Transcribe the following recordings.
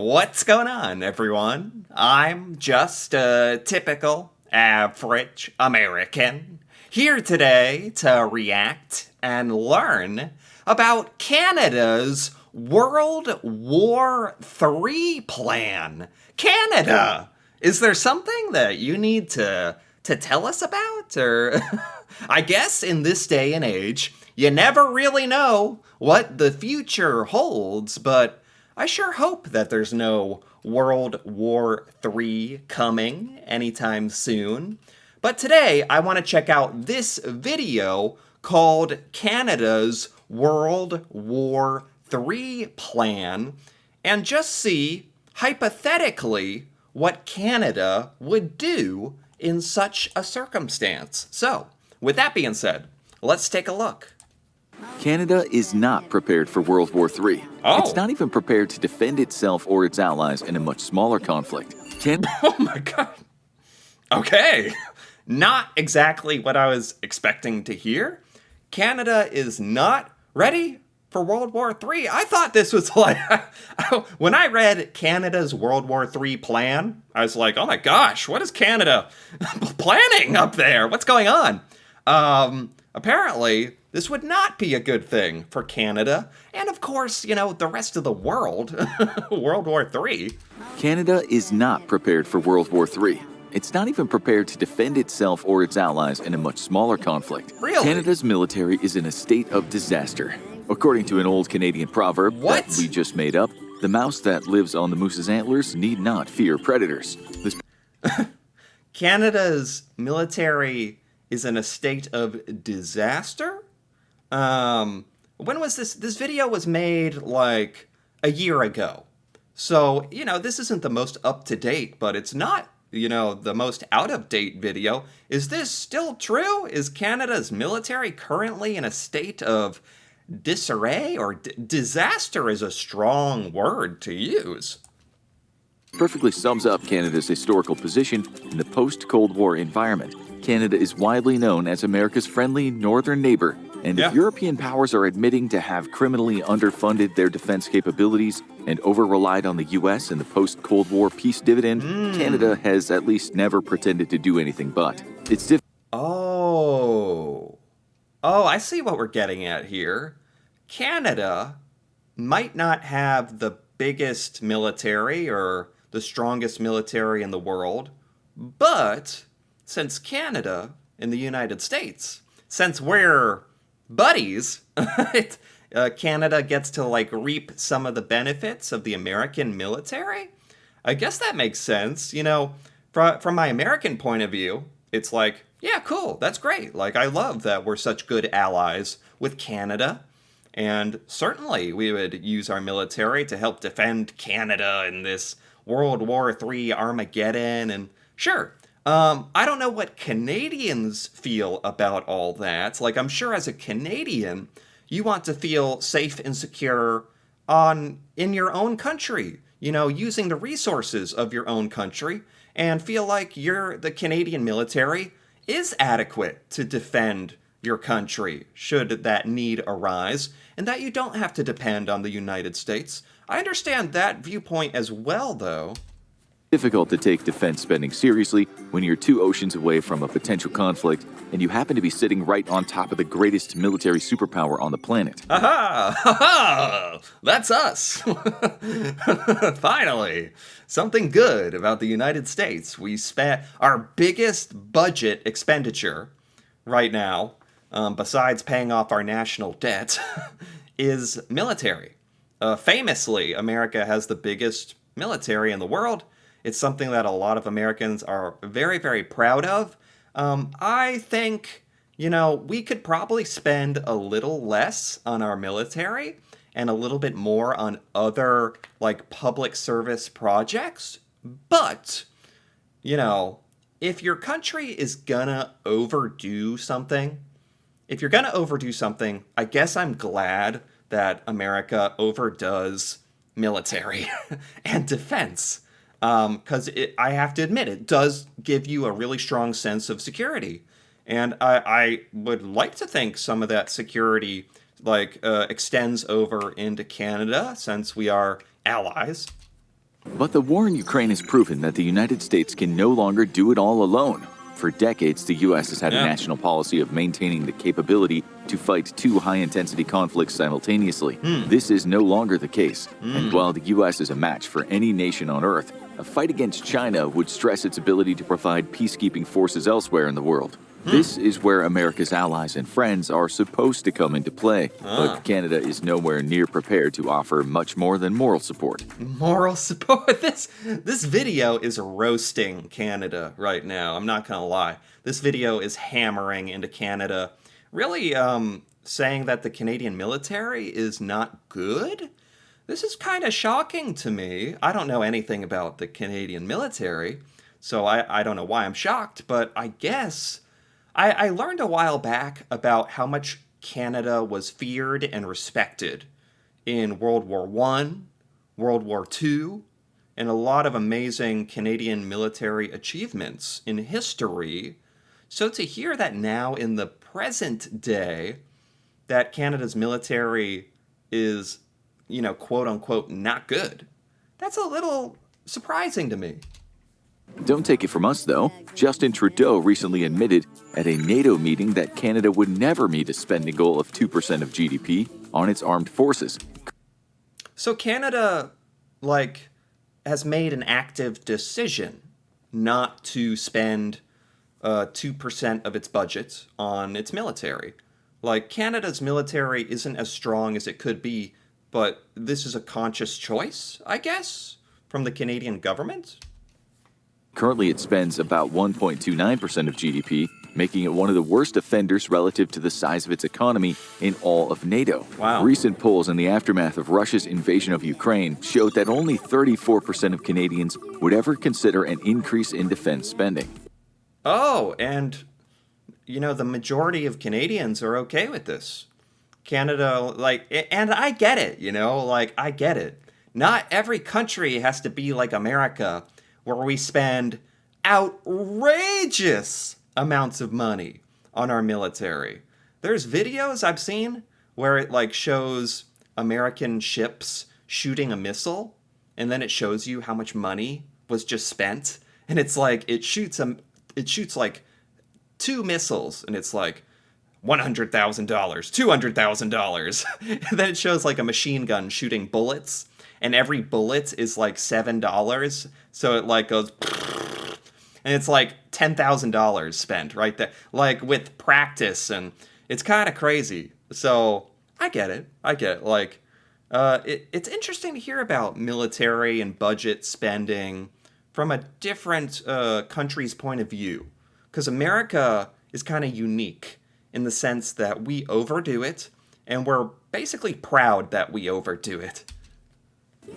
What's going on, everyone? I'm just a typical, average American here today to react and learn about Canada's World War III plan. Canada! Is there something that you need to tell us about? Or I guess in this day and age, you never really know what the future holds, but I sure hope that there's no World War III coming anytime soon. But today, I want to check out this video called Canada's World War III Plan and just see, hypothetically, what Canada would do in such a circumstance. So, with that being said, let's take a look. Canada is not prepared for World War III. Oh. It's not even prepared to defend itself or its allies in a much smaller conflict. Oh my god. Okay. Not exactly what I was expecting to hear. Canada is not ready for World War III. I thought this was like, when I read Canada's World War III plan, I was like, oh my gosh, what is Canada planning up there? What's going on? Apparently, this would not be a good thing for Canada, and of course, the rest of the world, World War III. Canada is not prepared for World War III. It's not even prepared to defend itself or its allies in a much smaller conflict. Really? Canada's military is in a state of disaster. According to an old Canadian proverb What? that we just made up, the mouse that lives on the moose's antlers need not fear predators. This Canada's military is in a state of disaster? When was this? This video was made like a year ago. So, this isn't the most up to date, but it's not, the most out of date video. Is this still true? Is Canada's military currently in a state of disarray? Or disaster is a strong word to use. perfectly sums up Canada's historical position in the post-Cold War environment. Canada is widely known as America's friendly northern neighbor, and Yeah. if European powers are admitting to have criminally underfunded their defense capabilities and over-relied on the U.S. in the post-Cold War peace dividend, Canada has at least never pretended to do anything but. It's difficult Oh. Oh, I see what we're getting at here. Canada might not have the biggest military or the strongest military in the world, but since Canada and the United States, since we're buddies, Canada gets to reap some of the benefits of the American military. I guess that makes sense. From my American point of view, it's like, yeah, cool, that's great. I love that we're such good allies with Canada. And certainly we would use our military to help defend Canada in this World War III Armageddon. And sure, I don't know what Canadians feel about all that. I'm sure as a Canadian, you want to feel safe and secure in your own country, using the resources of your own country, and feel like the Canadian military is adequate to defend your country should that need arise, and that you don't have to depend on the United States. I understand that viewpoint as well, though. to take defense spending seriously when you're 2 oceans away from a potential conflict and you happen to be sitting right on top of the greatest military superpower on the planet. Ha ha! That's us! Finally! Something good about the United States. We spent our biggest budget expenditure right now, besides paying off our national debt, is military. Famously, America has the biggest military in the world. It's something that a lot of Americans are very, very proud of. I think, we could probably spend a little less on our military and a little bit more on other, public service projects. But, if your country is gonna overdo something, I guess I'm glad that America overdoes military and defense. Because I have to admit, it does give you a really strong sense of security. And I would like to think some of that security extends over into Canada, since we are allies. But the war in Ukraine has proven that the United States can no longer do it all alone. For decades, the U.S. has had a national policy of maintaining the capability to fight two high-intensity conflicts simultaneously. This is no longer the case. And while the U.S. is a match for any nation on Earth, a fight against China would stress its ability to provide peacekeeping forces elsewhere in the world. This is where America's allies and friends are supposed to come into play, but Canada is nowhere near prepared to offer much more than moral support. Moral support. This video is roasting Canada right now. I'm not gonna lie. This video is hammering into Canada, really saying that the Canadian military is not good. This is kind of shocking to me. I don't know anything about the Canadian military, so I don't know why I'm shocked, but I guess I learned a while back about how much Canada was feared and respected in World War I, World War II, and a lot of amazing Canadian military achievements in history. So to hear that now in the present day, that Canada's military is, quote unquote, not good, that's a little surprising to me. Don't take it from us, though. Justin Trudeau recently admitted at a NATO meeting that Canada would never meet a spending goal of 2% of GDP on its armed forces. So Canada, has made an active decision not to spend 2% of its budget on its military. Canada's military isn't as strong as it could be, but this is a conscious choice, I guess, from the Canadian government. Currently, it spends about 1.29% of GDP, making it one of the worst offenders relative to the size of its economy in all of NATO. Wow. Recent polls in the aftermath of Russia's invasion of Ukraine showed that only 34% of Canadians would ever consider an increase in defense spending. Oh, and, the majority of Canadians are okay with this. Canada, and I get it, I get it. Not every country has to be like America, where we spend outrageous amounts of money on our military. There's videos I've seen where it like shows American ships shooting a missile, and then it shows you how much money was just spent, and it's like it shoots like 2 missiles, and it's like $100,000, $200,000. And then it shows like a machine gun shooting bullets, and every bullet is like $7. So it like goes, and it's like $10,000 spent right there, like with practice, and it's kind of crazy. So I get it. It's interesting to hear about military and budget spending from a different country's point of view, because America is kind of unique in the sense that we overdo it, and we're basically proud that we overdo it.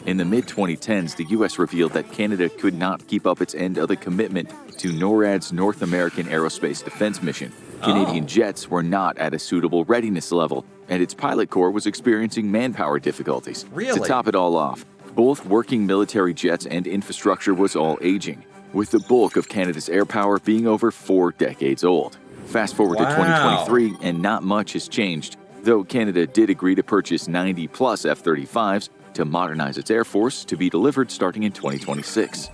In the mid-2010s, the U.S. revealed that Canada could not keep up its end of the commitment to NORAD's North American Aerospace Defense Mission. Canadian jets were not at a suitable readiness level, and its pilot corps was experiencing manpower difficulties. Really? To top it all off, both working military jets and infrastructure was all aging, with the bulk of Canada's air power being over 4 decades old. Fast forward to 2023, and not much has changed, though Canada did agree to purchase 90-plus F-35s to modernize its Air Force to be delivered starting in 2026.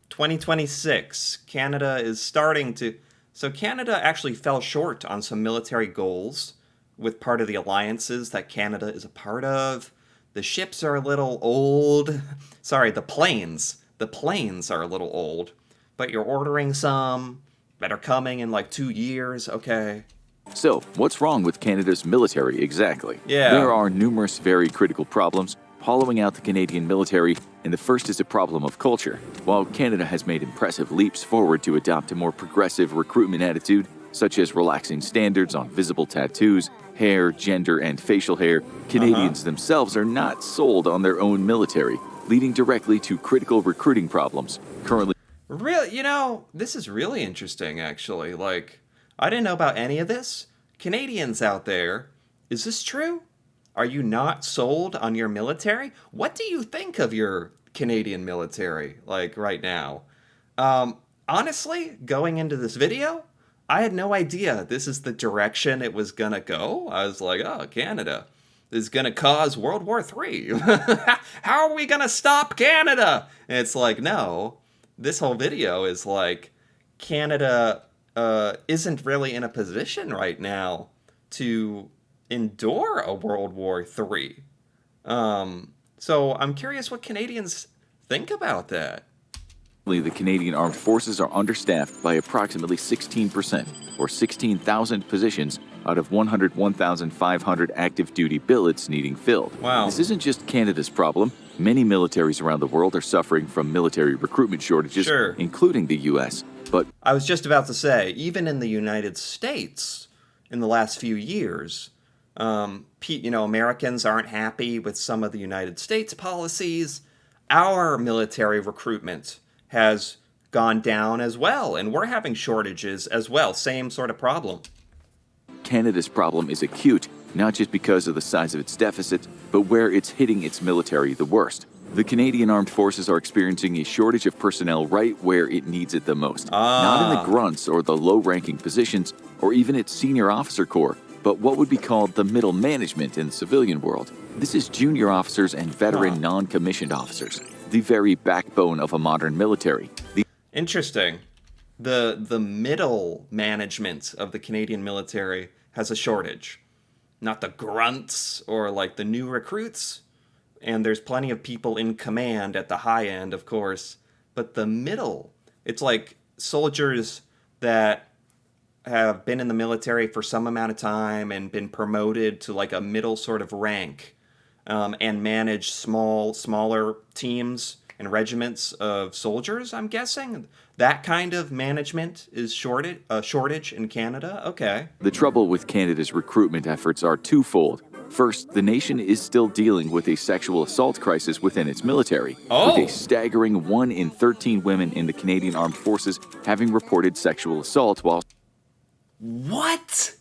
2026, Canada is starting to... So Canada actually fell short on some military goals with part of the alliances that Canada is a part of. The ships are a little old. Sorry, the planes. The planes are a little old. But you're ordering some that are coming in like 2 years, okay. So, what's wrong with Canada's military exactly? Yeah. There are numerous very critical problems hollowing out the Canadian military, and the first is a problem of culture. While Canada has made impressive leaps forward to adopt a more progressive recruitment attitude, such as relaxing standards on visible tattoos, hair, gender, and facial hair, Canadians themselves are not sold on their own military, leading directly to critical recruiting problems. Currently, Really, this is really interesting, actually. I didn't know about any of this. Canadians out there, is this true? Are you not sold on your military? What do you think of your Canadian military, right now? Honestly, going into this video, I had no idea this is the direction it was gonna go. I was like, oh, Canada. is going to cause World War III. How are we going to stop Canada? And it's like, no, this whole video is like, Canada isn't really in a position right now to endure a World War III. So I'm curious what Canadians think about that. The Canadian Armed Forces are understaffed by approximately 16%, or 16,000 positions out of 101,500 active duty billets needing filled. Wow. This isn't just Canada's problem. Many militaries around the world are suffering from military recruitment shortages, Sure. including the U.S. But I was just about to say, even in the United States, in the last few years, Americans aren't happy with some of the United States policies. Our military recruitment has gone down as well, and we're having shortages as well. Same sort of problem. Canada's problem is acute, not just because of the size of its deficit, but where it's hitting its military the worst. The Canadian Armed Forces are experiencing a shortage of personnel right where it needs it the most. Not in the grunts or the low-ranking positions, or even its senior officer corps, but what would be called the middle management in the civilian world. This is junior officers and veteran non-commissioned officers, the very backbone of a modern military. Interesting. The middle management of the Canadian military has a shortage. Not the grunts or like the new recruits. And there's plenty of people in command at the high end, of course. But the middle, it's like soldiers that have been in the military for some amount of time and been promoted to like a middle sort of rank, and manage smaller teams and regiments of soldiers, I'm guessing. That kind of management is a shortage in Canada? Okay. The trouble with Canada's recruitment efforts are twofold. First, the nation is still dealing with a sexual assault crisis within its military, with a staggering 1 in 13 women in the Canadian Armed Forces having reported sexual assault while... What?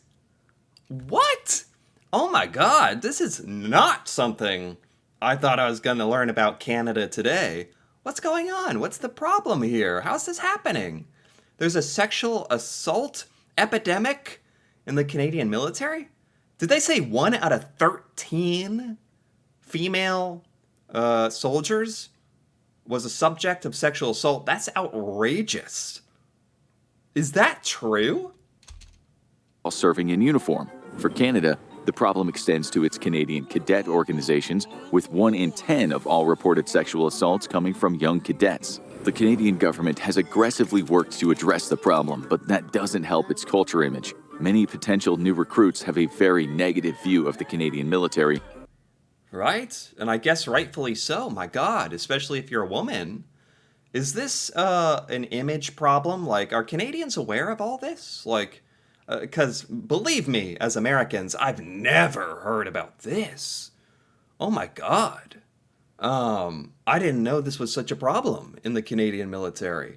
What? Oh my god, this is not something I thought I was going to learn about Canada today. What's going on? What's the problem here? How's this happening? There's a sexual assault epidemic in the Canadian military? Did they say 1 out of 13 female soldiers was a subject of sexual assault? That's outrageous. Is that true? While serving in uniform. For Canada, the problem extends to its Canadian cadet organizations, with 1 in 10 of all reported sexual assaults coming from young cadets. The Canadian government has aggressively worked to address the problem, but that doesn't help its culture image. Many potential new recruits have a very negative view of the Canadian military. Right? And I guess rightfully so, my god, especially if you're a woman. Is this an image problem? Like, are Canadians aware of all this? Like, because believe me, as Americans, I've never heard about this. Oh my god. I didn't know this was such a problem in the Canadian military.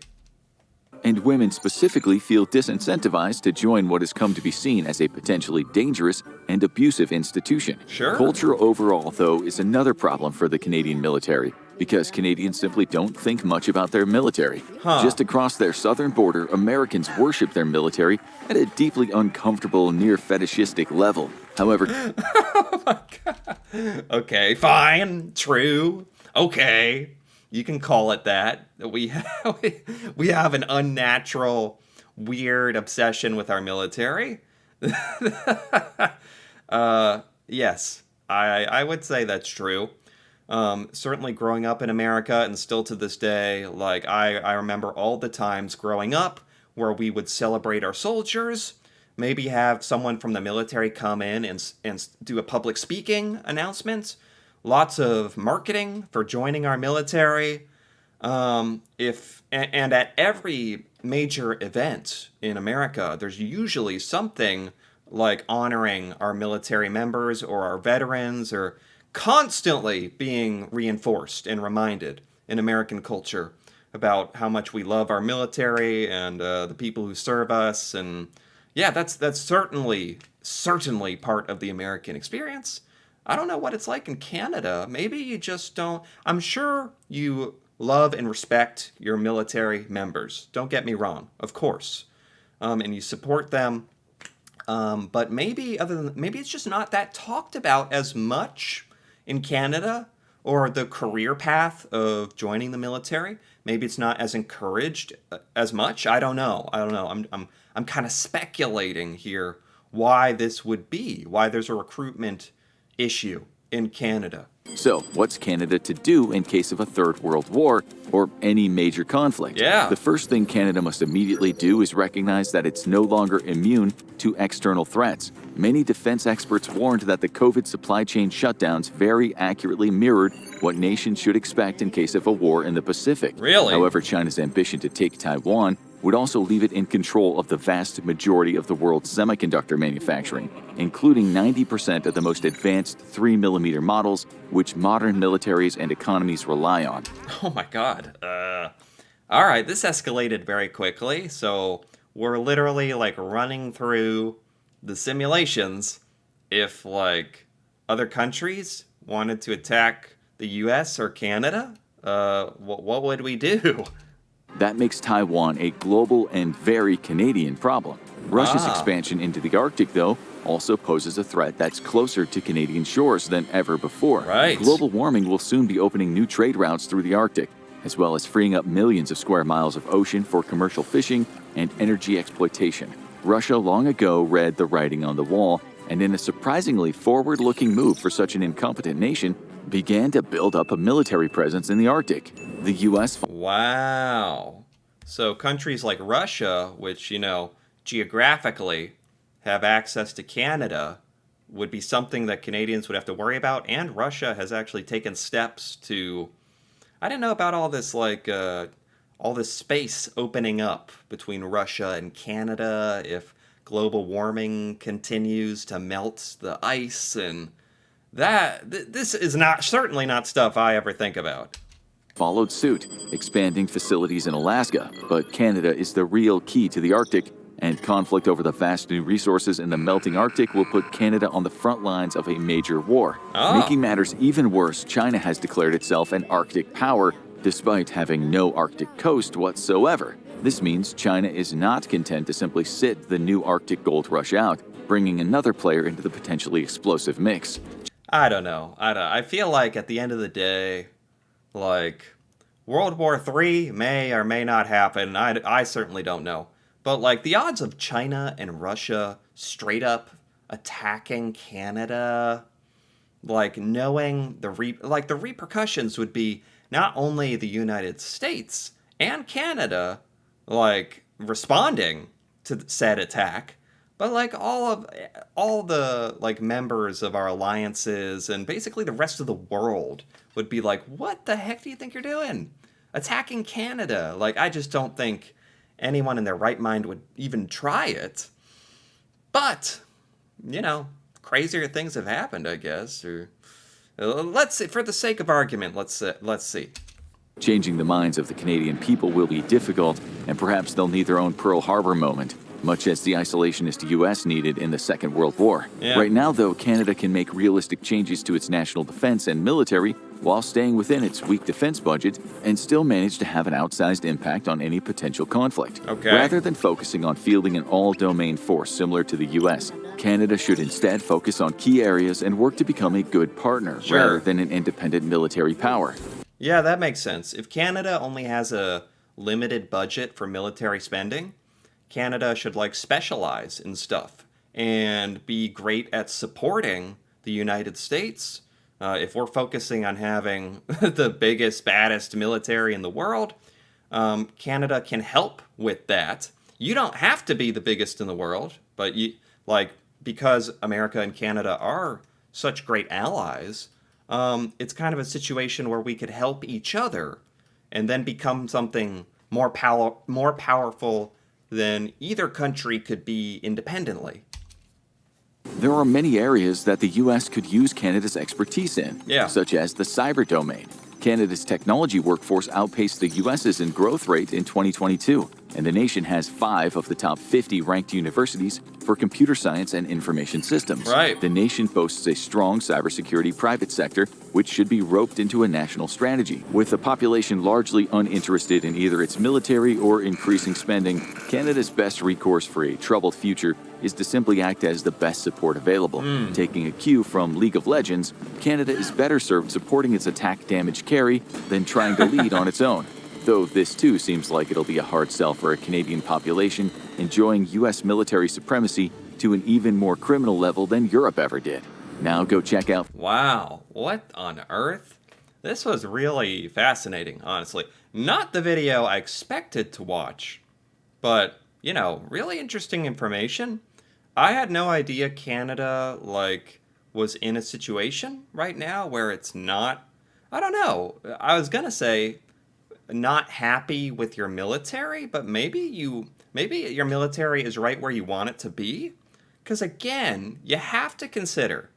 And women specifically feel disincentivized to join what has come to be seen as a potentially dangerous and abusive institution. Sure. Culture overall, though, is another problem for the Canadian military, because Canadians simply don't think much about their military. Just across their southern border, Americans worship their military at a deeply uncomfortable, near fetishistic level. However... Oh my god. Okay, fine, true, okay. You can call it that. We have an unnatural, weird obsession with our military. Yes, I would say that's true. Certainly growing up in America, and still to this day, like I remember all the times growing up where we would celebrate our soldiers, maybe have someone from the military come in and do a public speaking announcement. Lots of marketing for joining our military. And at every major event in America, there's usually something like honoring our military members or our veterans, or constantly being reinforced and reminded in American culture about how much we love our military and the people who serve us. And yeah, that's certainly part of the American experience. I don't know what it's like in Canada. Maybe you just don't. I'm sure you love and respect your military members. Don't get me wrong, of course. And you support them. But maybe it's just not that talked about as much in Canada, or the career path of joining the military. Maybe it's not as encouraged as much. I don't know. I'm kind of speculating here why this would be, why there's a recruitment issue in Canada. So, what's Canada to do in case of a third world war or any major conflict? Yeah. The first thing Canada must immediately do is recognize that it's no longer immune to external threats. Many defense experts warned that the COVID supply chain shutdowns very accurately mirrored what nations should expect in case of a war in the Pacific. Really? However, China's ambition to take Taiwan would also leave it in control of the vast majority of the world's semiconductor manufacturing, including 90% of the most advanced 3mm models, which modern militaries and economies rely on. Oh my God. All right, this escalated very quickly. So we're literally like running through the simulations. If like other countries wanted to attack the US or Canada, what would we do? That makes Taiwan a global and very Canadian problem. Russia's expansion into the Arctic, though, also poses a threat that's closer to Canadian shores than ever before. Right. Global warming will soon be opening new trade routes through the Arctic, as well as freeing up millions of square miles of ocean for commercial fishing and energy exploitation. Russia long ago read the writing on the wall, and in a surprisingly forward-looking move for such an incompetent nation, began to build up a military presence in the Arctic. The U.S. Wow. So countries like Russia, which, geographically have access to Canada, would be something that Canadians would have to worry about. And Russia has actually taken steps to, I didn't know about all this, all this space opening up between Russia and Canada if global warming continues to melt the ice, and this is certainly not stuff I ever think about. Followed suit, expanding facilities in Alaska, but Canada is the real key to the Arctic, and conflict over the vast new resources in the melting Arctic will put Canada on the front lines of a major war. Making matters even worse, China has declared itself an Arctic power, despite having no Arctic coast whatsoever. This means China is not content to simply sit the new Arctic gold rush out, bringing another player into the potentially explosive mix. I don't know. I feel like at the end of the day, World War III may or may not happen. I certainly don't know. But the odds of China and Russia straight up attacking Canada, knowing the repercussions would be not only the United States and Canada responding to said attack, but all the members of our alliances and basically the rest of the world would be what the heck do you think you're doing? Attacking Canada? I just don't think anyone in their right mind would even try it. But, crazier things have happened, I guess. Or let's see, for the sake of argument, let's see. Changing the minds of the Canadian people will be difficult, and perhaps they'll need their own Pearl Harbor moment, much as the isolationist U.S. needed in the Second World War. Yeah. Right now, though, Canada can make realistic changes to its national defense and military while staying within its weak defense budget and still manage to have an outsized impact on any potential conflict. Okay. Rather than focusing on fielding an all-domain force similar to the U.S., Canada should instead focus on key areas and work to become a good partner rather than an independent military power. Yeah, that makes sense. If Canada only has a limited budget for military spending, Canada should specialize in stuff and be great at supporting the United States. If we're focusing on having the biggest, baddest military in the world, Canada can help with that. You don't have to be the biggest in the world, but because America and Canada are such great allies, it's kind of a situation where we could help each other and then become something more powerful than either country could be independently. There are many areas that the U.S. could use Canada's expertise in, such as the cyber domain. Canada's technology workforce outpaced the U.S.'s in growth rate in 2022. and the nation has 5 of the top 50 ranked universities for computer science and information systems. Right. The nation boasts a strong cybersecurity private sector, which should be roped into a national strategy. With a population largely uninterested in either its military or increasing spending, Canada's best recourse for a troubled future is to simply act as the best support available. Taking a cue from League of Legends, Canada is better served supporting its attack damage carry than trying to lead on its own. Though this too seems like it'll be a hard sell for a Canadian population enjoying U.S. military supremacy to an even more criminal level than Europe ever did. Now go check out. Wow, what on earth? This was really fascinating, honestly. Not the video I expected to watch, but, really interesting information. I had no idea Canada, was in a situation right now where it's not, I don't know. I was gonna say not happy with your military, but maybe your military is right where you want it to be. Because again, you have to consider,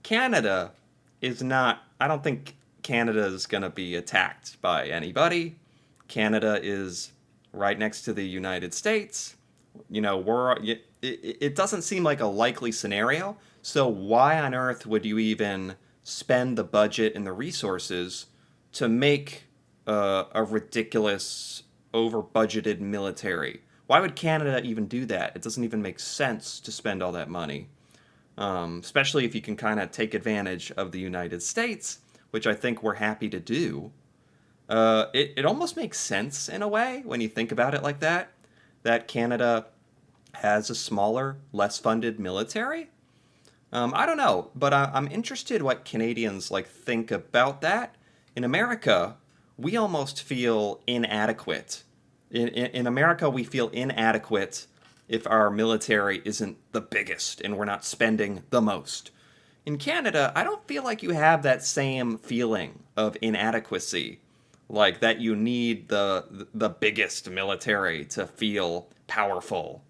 Canada is not, I don't think Canada is going to be attacked by anybody. Canada is right next to the United States. It doesn't seem like a likely scenario. So why on earth would you even spend the budget and the resources to make a ridiculous, over-budgeted military? Why would Canada even do that? It doesn't even make sense to spend all that money, especially if you can kind of take advantage of the United States, which I think we're happy to do. It almost makes sense in a way when you think about it like that Canada has a smaller, less funded military. I don't know, but I'm interested what Canadians think about that. In America, we almost feel inadequate. In America, we feel inadequate if our military isn't the biggest and we're not spending the most. In Canada, I don't feel like you have that same feeling of inadequacy, like that you need the biggest military to feel powerful.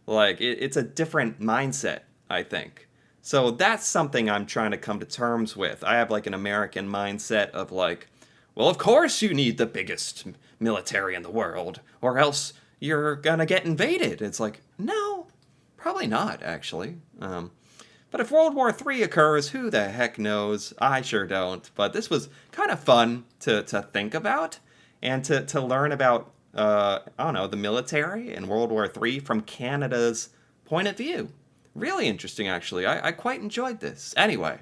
It's a different mindset, I think. So that's something I'm trying to come to terms with. I have an American mindset of well, of course you need the biggest military in the world, or else you're gonna get invaded. It's no, probably not, actually. But if World War III occurs, who the heck knows? I sure don't. But this was kind of fun to think about and to learn about, the military and World War III from Canada's point of view. Really interesting, actually. I quite enjoyed this. Anyway,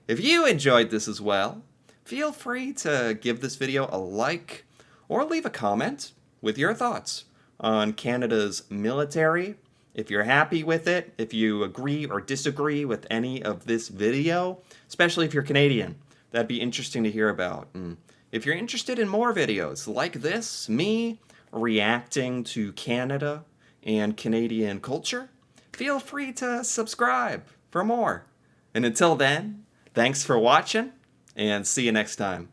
if you enjoyed this as well, feel free to give this video a like or leave a comment with your thoughts on Canada's military. If you're happy with it, if you agree or disagree with any of this video, especially if you're Canadian, that'd be interesting to hear about. And if you're interested in more videos like this, me reacting to Canada and Canadian culture, feel free to subscribe for more. And until then, thanks for watching, and see you next time.